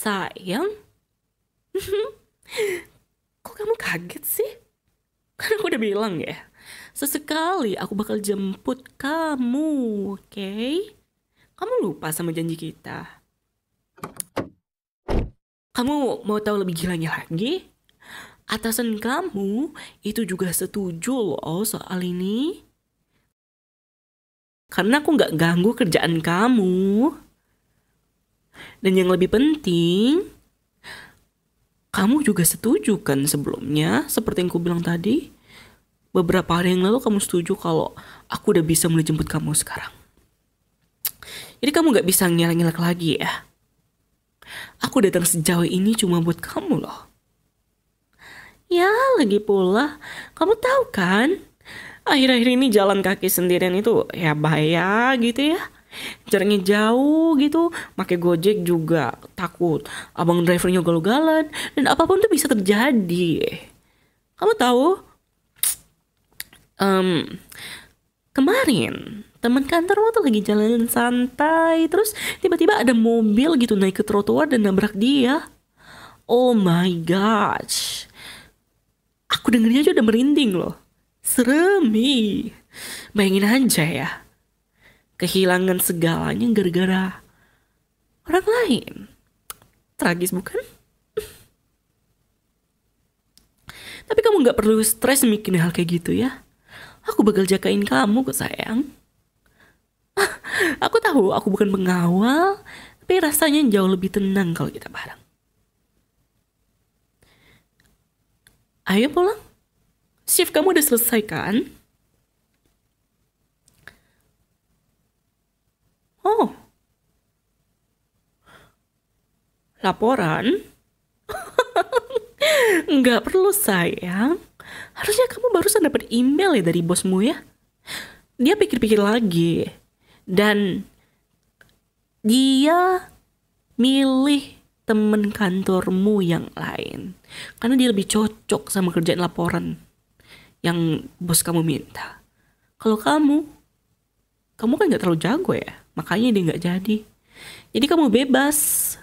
Sayang, kok kamu kaget sih? Kan aku udah bilang ya, sesekali aku bakal jemput kamu, oke? Kamu lupa sama janji kita. Kamu mau tahu lebih gilanya lagi? Atasan kamu itu juga setuju loh soal ini. Karena aku nggak ganggu kerjaan kamu. Dan yang lebih penting, kamu juga setuju kan sebelumnya, seperti yang aku bilang tadi. Beberapa hari yang lalu kamu setuju kalau aku udah bisa mulai jemput kamu sekarang. Jadi kamu gak bisa ngelak-ngelak lagi ya. Aku datang sejauh ini cuma buat kamu loh. Ya lagi pula, kamu tahu kan, akhir-akhir ini jalan kaki sendirian itu ya bahaya gitu ya. Jaraknya jauh gitu, pakai Gojek juga takut abang drivernya ugal-ugalan dan apapun tuh bisa terjadi. Kamu tahu, kemarin teman kantor tuh lagi jalan santai, terus tiba-tiba ada mobil gitu naik ke trotoar dan nabrak dia. Oh my gosh, aku dengernya aja udah merinding loh. Serem nih. Bayangin aja ya, kehilangan segalanya gara-gara orang lain. Tragis bukan? Tapi kamu gak perlu stres mikirin hal kayak gitu ya. Aku bakal jagain kamu kok sayang. Aku tahu aku bukan pengawal, tapi rasanya jauh lebih tenang kalau kita bareng. Ayo pulang. Shift kamu udah selesai kan? Oh, laporan? Nggak perlu sayang. Harusnya kamu barusan dapat email ya dari bosmu ya. Dia pikir-pikir lagi. Dan dia milih temen kantormu yang lain. Karena dia lebih cocok sama kerjaan laporan yang bos kamu minta. Kalau kamu kan gak terlalu jago ya. Makanya dia gak jadi. Jadi kamu bebas.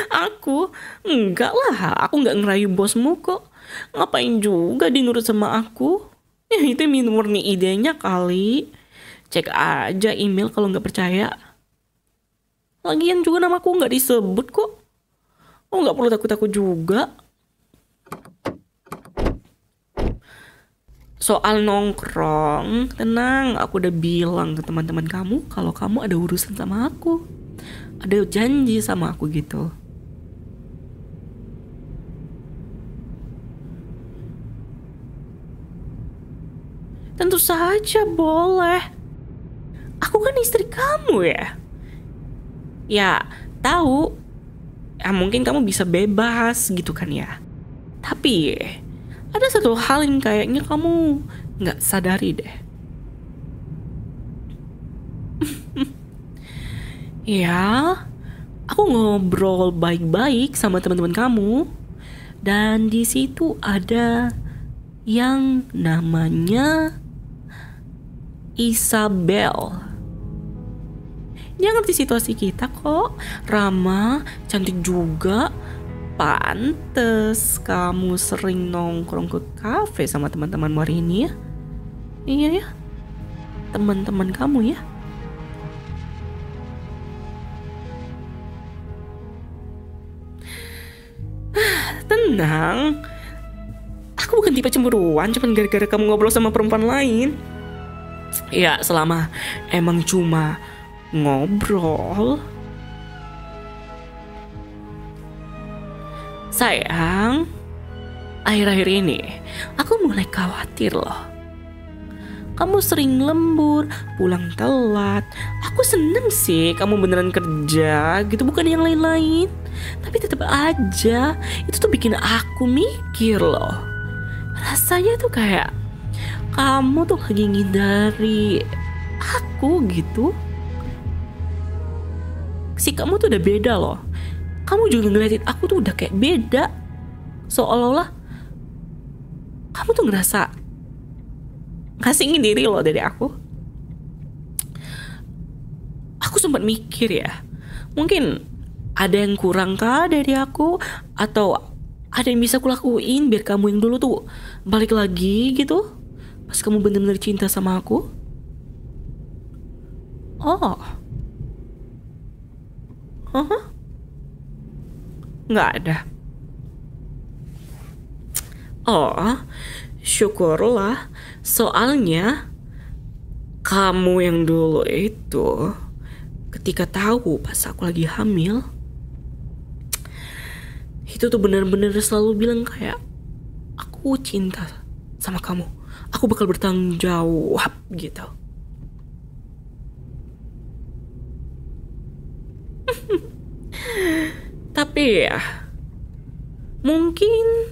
Aku? Enggak lah. Aku gak ngerayu bosmu kok. Ngapain juga dia nurut sama aku? Ya itu murni idenya kali. Cek aja email kalau gak percaya. Lagian juga namaku gak disebut kok. Oh gak perlu takut-takut juga. Soal nongkrong, tenang, aku udah bilang ke teman-teman kamu kalau kamu ada urusan sama aku. Ada janji sama aku gitu. Tentu saja boleh. Aku kan istri kamu ya. Ya, tahu. Ya mungkin kamu bisa bebas gitu kan ya. Tapi ada satu hal yang kayaknya kamu nggak sadari deh. Ya, aku ngobrol baik-baik sama teman-teman kamu. Dan di situ ada yang namanya Isabel. Dia ngerti situasi kita kok. Ramah, cantik juga. Pantes kamu sering nongkrong ke kafe sama teman-temanmu hari ini ya. Iya ya, teman-teman kamu ya. Tenang, aku bukan tipe cemburuan cuman gara-gara kamu ngobrol sama perempuan lain. Ya selama emang cuma ngobrol. Sayang, akhir-akhir ini aku mulai khawatir loh. Kamu sering lembur, pulang telat. Aku seneng sih kamu beneran kerja gitu, bukan yang lain-lain. Tapi tetap aja itu tuh bikin aku mikir loh. Rasanya tuh kayak kamu tuh lagi ngindari aku gitu. Si kamu tuh udah beda loh. Kamu juga ngeliatin aku tuh udah kayak beda. Seolah-olah kamu tuh ngerasa ngasingin diri loh dari aku. Aku aku sempat mikir ya, mungkin ada yang kurang kah dari aku, atau ada yang bisa aku lakuin biar kamu yang dulu tuh balik lagi gitu pas kamu bener-bener cinta sama aku. Oh, nggak ada. Oh, syukurlah. Soalnya kamu yang dulu itu ketika tahu pas aku lagi hamil, itu tuh bener-bener selalu bilang kayak, aku cinta sama kamu, aku bakal bertanggung jawab gitu. Tapi ya, mungkin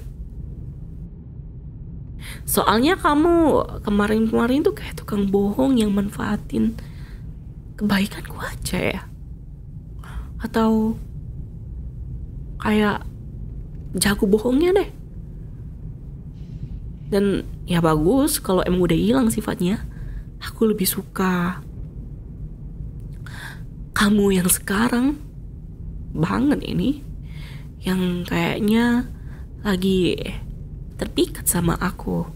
soalnya kamu kemarin-kemarin tuh kayak tukang bohong yang manfaatin kebaikanku aja ya. Atau kayak jago bohongnya deh. Dan ya bagus kalau emang udah hilang sifatnya. Aku lebih suka kamu yang sekarang banget ini, yang kayaknya lagi terpikat sama aku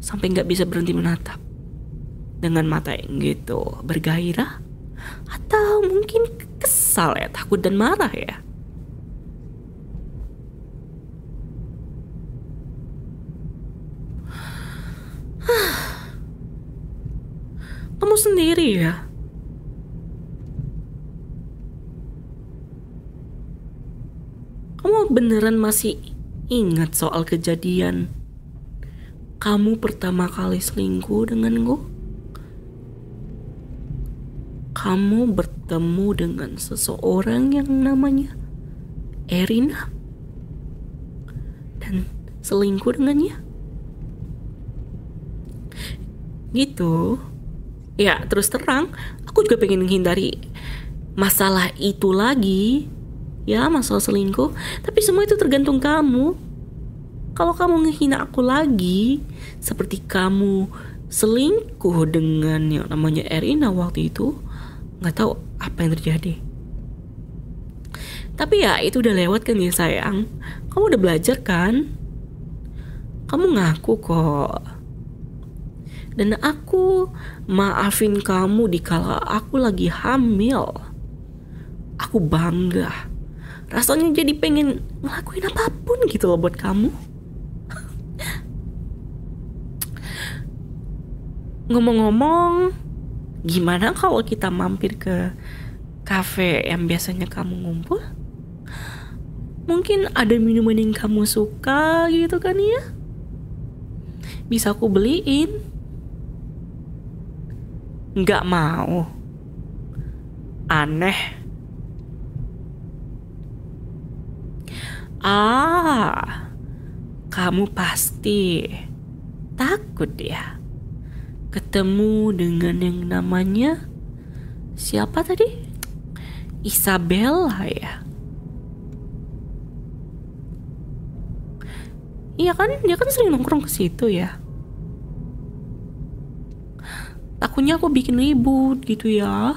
sampai nggak bisa berhenti menatap dengan mata yang gitu bergairah, atau mungkin kesal ya, takut dan marah ya. Kamu sendiri ya, kamu beneran masih ingat soal kejadian kamu pertama kali selingkuh denganku? Kamu bertemu dengan seseorang yang namanya Erina dan selingkuh dengannya gitu ya. Terus terang, aku juga pengen menghindari masalah itu lagi ya, masalah selingkuh. Tapi semua itu tergantung kamu. Kalau kamu ngehina aku lagi seperti kamu selingkuh dengan yang namanya Erina waktu itu, nggak tahu apa yang terjadi. Tapi ya itu udah lewat kan ya sayang. Kamu udah belajar kan? Kamu ngaku kok. Dan aku maafin kamu dikala aku lagi hamil. Aku bangga. Rasanya jadi pengen ngelakuin apapun gitu loh buat kamu. Ngomong-ngomong, gimana kalau kita mampir ke kafe yang biasanya kamu ngumpul? Mungkin ada minuman yang kamu suka gitu kan ya? Bisa aku beliin. Nggak mau. Aneh. Kamu pasti takut ya ketemu dengan yang namanya siapa tadi? Isabella ya? Iya kan, dia kan sering nongkrong ke situ ya. Takutnya aku bikin ribut gitu ya.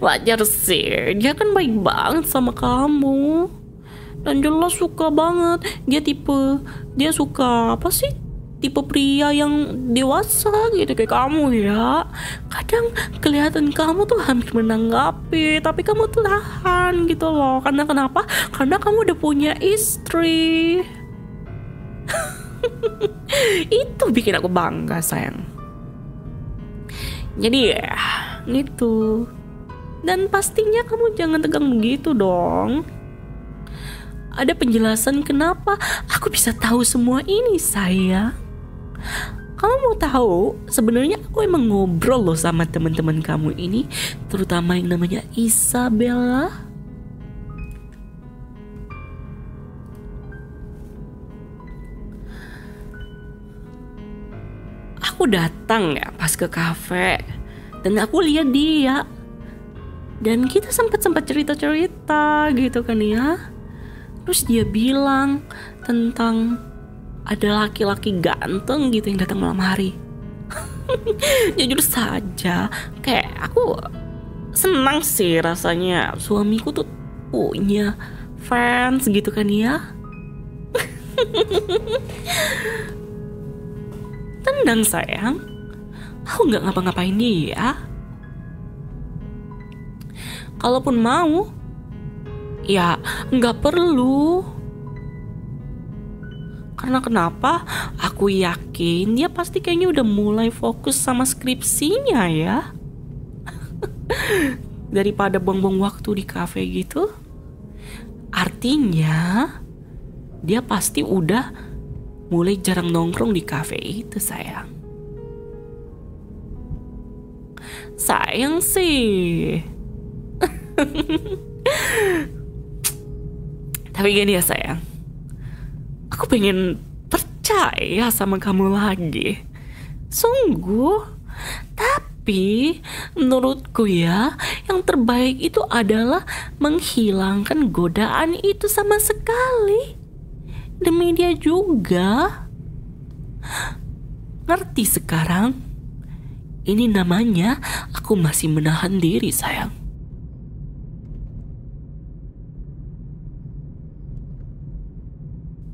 Wajar sih, dia kan baik banget sama kamu. Dan jelas suka banget. Dia suka apa sih? Tipe pria yang dewasa gitu kayak kamu ya. Kadang kelihatan kamu tuh hampir menanggapi, tapi kamu tuh tahan gitu loh. Karena kenapa? Karena kamu udah punya istri. Itu bikin aku bangga sayang. Jadi ya gitu. Dan pastinya kamu jangan tegang begitu dong. Ada penjelasan kenapa aku bisa tahu semua ini sayang. Kamu mau tahu? Sebenarnya aku emang ngobrol loh sama teman-teman kamu ini, terutama yang namanya Isabella. Aku datang ya pas ke kafe dan aku lihat dia. Dan kita sempat cerita-cerita gitu kan ya. Terus dia bilang tentang ada laki-laki ganteng gitu yang datang malam hari. Jujur saja, kayak aku senang sih rasanya suamiku tuh punya fans gitu kan ya. Tenang sayang, aku nggak ngapa-ngapain dia. Kalaupun mau, ya nggak perlu. Karena kenapa? Aku yakin dia pasti kayaknya udah mulai fokus sama skripsinya ya. Daripada buang-buang waktu di kafe gitu. Artinya dia pasti udah mulai jarang nongkrong di kafe itu sayang. Sayang sih. Tapi gini ya sayang, aku pengen percaya sama kamu lagi. Sungguh. Tapi menurutku ya, yang terbaik itu adalah menghilangkan godaan itu sama sekali. Demi dia juga. Ngerti sekarang? Ini namanya aku masih menahan diri sayang.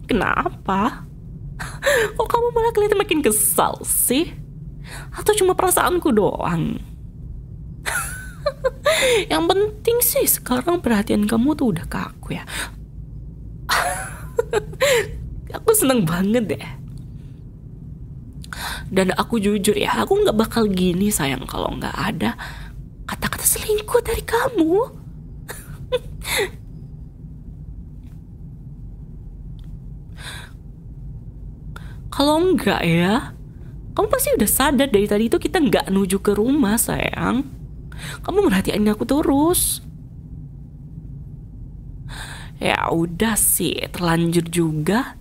Kenapa? Kok kamu malah kelihatan makin kesal sih? Atau cuma perasaanku doang? Yang penting sih sekarang perhatian kamu tuh udah ke aku ya. Aku seneng banget deh. Dan aku jujur ya, aku gak bakal gini sayang kalau gak ada kata-kata selingkuh dari kamu. Kalau enggak ya, kamu pasti udah sadar dari tadi itu kita nggak nuju ke rumah sayang. Kamu merhatiin aku terus. Ya udah sih, terlanjur juga.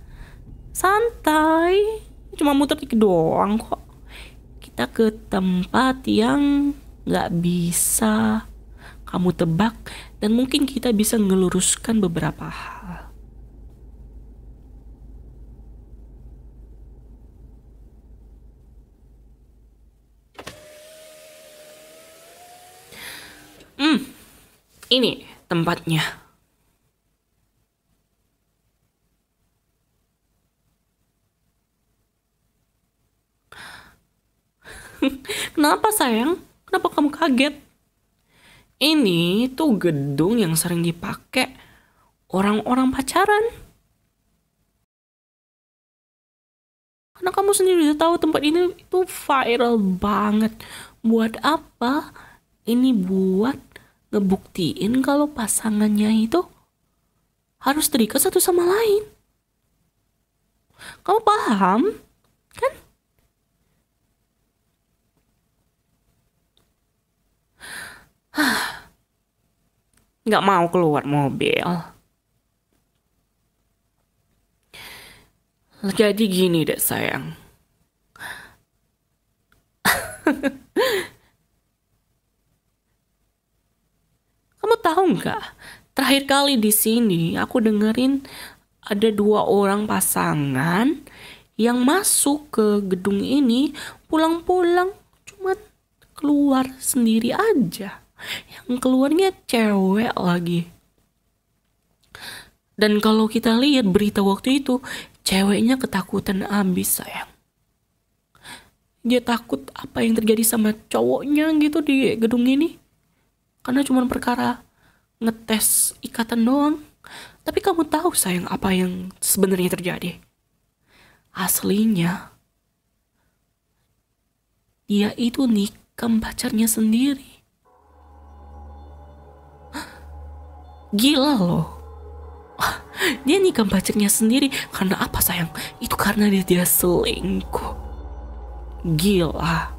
Santai, cuma muter dikit doang kok. Kita ke tempat yang nggak bisa kamu tebak dan mungkin kita bisa ngeluruskan beberapa hal. Ini tempatnya. Kenapa sayang? Kenapa kamu kaget? Ini tuh gedung yang sering dipakai orang-orang pacaran. Karena kamu sendiri udah tahu tempat ini tuh viral banget. Buat apa? Ini buat ngebuktiin kalau pasangannya itu harus terikat satu sama lain. Kamu paham? Kan? Nggak mau keluar mobil. Jadi gini deh sayang. Kamu tahu nggak? Terakhir kali di sini aku dengerin ada 2 orang pasangan yang masuk ke gedung ini pulang-pulang cuma keluar sendiri aja. Yang keluarnya cewek lagi. Dan kalau kita lihat berita waktu itu, ceweknya ketakutan abis sayang. Dia takut apa yang terjadi sama cowoknya gitu di gedung ini. Karena cuma perkara ngetes ikatan doang. Tapi kamu tahu sayang apa yang sebenarnya terjadi? Aslinya dia itu nikam pacarnya sendiri. Gila loh. Dia nikam pacarnya sendiri. Karena apa sayang? Itu karena dia selingkuh. Gila.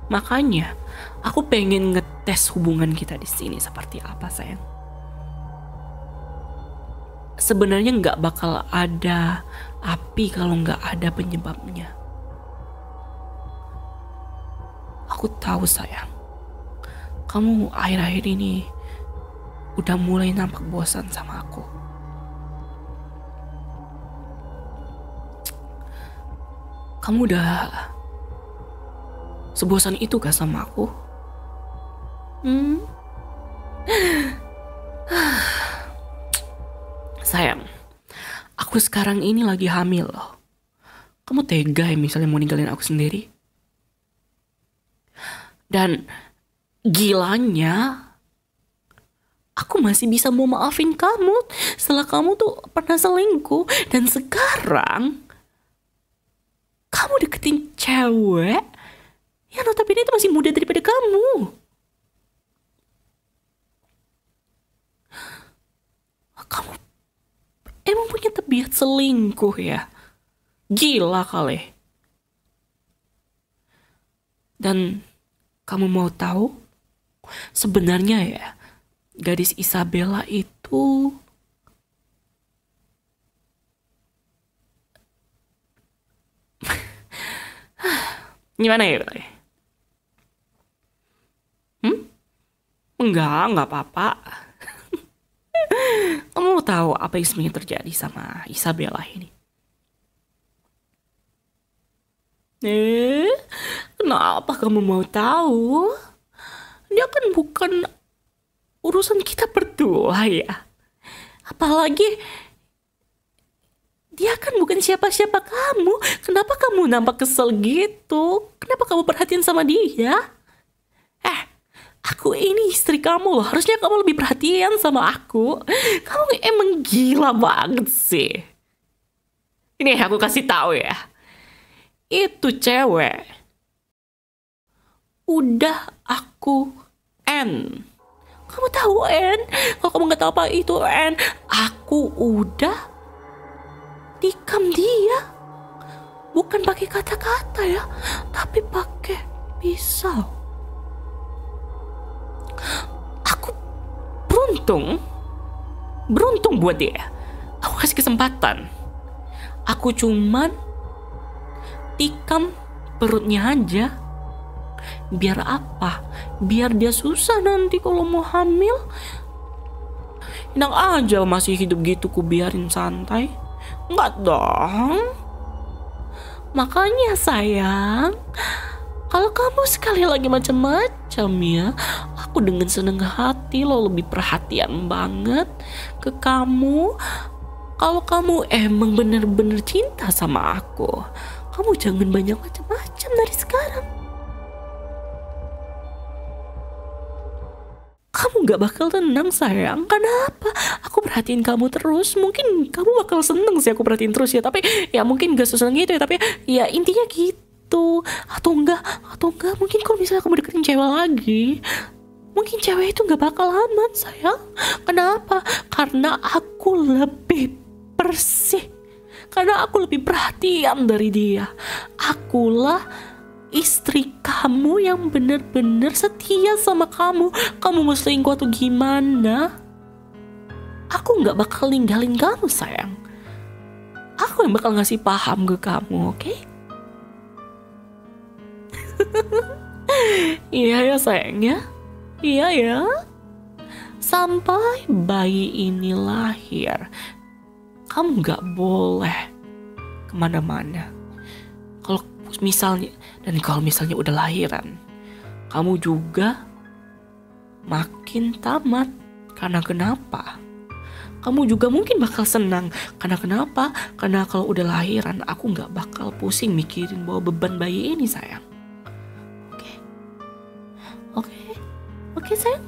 Makanya aku pengen ngetes hubungan kita di sini seperti apa sayang. Sebenarnya nggak bakal ada api kalau nggak ada penyebabnya. Aku tahu sayang, kamu akhir-akhir ini udah mulai nampak bosan sama aku. Kamu udah sebosan itu kah sama aku? Sayang, aku sekarang ini lagi hamil loh. Kamu tega ya misalnya mau ninggalin aku sendiri? Dan gilanya, aku masih bisa mau maafin kamu setelah kamu tuh pernah selingkuh. Dan sekarang kamu deketin cewek yang notabene itu masih muda daripada kamu. Kamu emang punya tabiat selingkuh ya? Gila kali. Dan kamu mau tahu? Sebenarnya ya, gadis Isabella itu gimana ya? Enggak apa-apa. Kamu mau tahu apa yang sebenarnya terjadi sama Isabella ini? Kenapa kamu mau tahu? Dia kan bukan urusan kita berdua ya. Apalagi dia kan bukan siapa-siapa kamu. Kenapa kamu nampak kesel gitu? Kenapa kamu perhatian sama dia? Aku ini istri kamu loh. Harusnya kamu lebih perhatian sama aku. Kamu emang gila banget sih. Ini aku kasih tahu ya. Itu cewek udah aku end. Kamu tahu N? Kalau kamu nggak tahu apa itu N, aku udah tikam dia. Bukan pakai kata-kata ya, tapi pakai pisau. Aku beruntung buat dia. Aku kasih kesempatan. Aku cuman tikam perutnya aja. Biar apa? Biar dia susah nanti kalau mau hamil. Enak aja masih hidup gitu ku biarin santai. Enggak dong. Makanya sayang, kalau kamu sekali lagi macam-macam ya, aku dengan senang hati lo lebih perhatian banget ke kamu. Kalau kamu emang bener-bener cinta sama aku, kamu jangan banyak macam-macam dari sekarang. Kamu gak bakal tenang sayang. Kenapa? Aku perhatiin kamu terus. Mungkin kamu bakal seneng sih aku perhatiin terus ya. Tapi ya mungkin gak seseneng gitu ya. Tapi ya intinya gitu. Atau enggak mungkin kalau misalnya kamu deketin cewek lagi, mungkin cewek itu gak bakal aman sayang. Kenapa? Karena aku lebih bersih. Karena aku lebih perhatian dari dia. Akulah istri kamu yang bener-bener setia sama kamu. Kamu mau selingkuh atau gimana, aku gak bakal ninggalin kamu sayang. Aku yang bakal ngasih paham ke kamu, oke? Iya ya sayang ya. Iya ya. Sampai bayi ini lahir, kamu gak boleh kemana-mana. Kalau misalnya udah lahiran, kamu juga makin tamat. Karena kenapa? Kamu juga mungkin bakal senang. Karena kenapa? Karena kalau udah lahiran, aku gak bakal pusing mikirin bawa beban bayi ini sayang. Oke sayang.